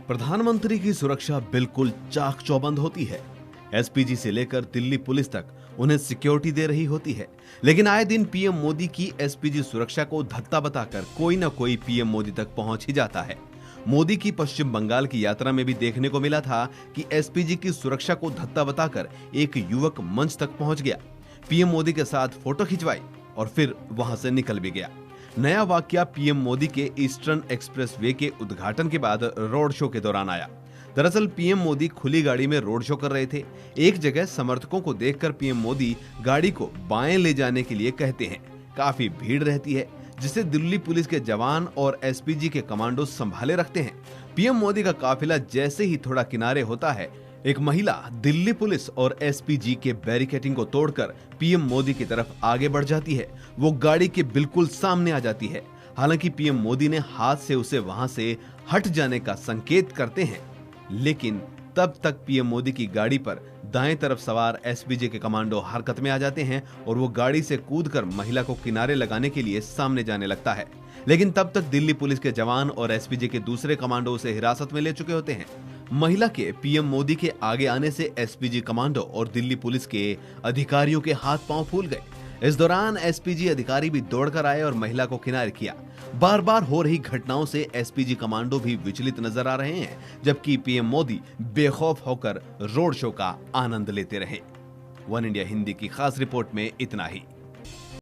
प्रधानमंत्री की सुरक्षा बिल्कुल चाक चौबंद होती है। एसपीजी से लेकर दिल्ली पुलिस तक उन्हें सिक्योरिटी दे रही होती है, लेकिन आए दिन पीएम मोदी की एसपीजी सुरक्षा को धत्ता बताकर कोई न कोई पीएम मोदी तक पहुंच ही जाता है। मोदी की पश्चिम बंगाल की यात्रा में भी देखने को मिला था कि एसपीजी की सुरक्षा को धत्ता बताकर एक युवक मंच तक पहुंच गया, पीएम मोदी के साथ फोटो खिंचवाई और फिर वहां से निकल भी गया। नया वाकया पीएम मोदी के ईस्टर्न एक्सप्रेसवे के उद्घाटन के बाद रोड शो के दौरान आया। दरअसल पीएम मोदी खुली गाड़ी में रोड शो कर रहे थे। एक जगह समर्थकों को देखकर पीएम मोदी गाड़ी को बाएं ले जाने के लिए कहते हैं। काफी भीड़ रहती है, जिसे दिल्ली पुलिस के जवान और एसपीजी के कमांडो संभाले रखते हैं। पीएम मोदी का काफिला जैसे ही थोड़ा किनारे होता है, एक महिला दिल्ली पुलिस और एसपीजी के बैरिकेडिंग को तोड़कर पीएम मोदी की तरफ आगे बढ़ जाती है। वो गाड़ी के बिल्कुल सामने आ जाती है। हालांकि पीएम मोदी ने हाथ से उसे वहां से हट जाने का संकेत करते हैं, लेकिन तब तक पीएम मोदी की गाड़ी पर दाएं तरफ सवार एसपीजी के कमांडो हरकत में आ जाते हैं और वो गाड़ी से कूदकर महिला को किनारे लगाने के लिए सामने जाने लगता है। लेकिन तब तक दिल्ली पुलिस के जवान और एसपीजी के दूसरे कमांडो उसे हिरासत में ले चुके होते हैं। महिला के पीएम मोदी के आगे आने से एसपीजी कमांडो और दिल्ली पुलिस के अधिकारियों के हाथ पांव फूल गए। इस दौरान एसपीजी अधिकारी भी दौड़कर आए और महिला को किनारे किया। बार बार हो रही घटनाओं से एसपीजी कमांडो भी विचलित नजर आ रहे हैं, जबकि पीएम मोदी बेखौफ होकर रोड शो का आनंद लेते रहे। वन इंडिया हिंदी की खास रिपोर्ट में इतना ही।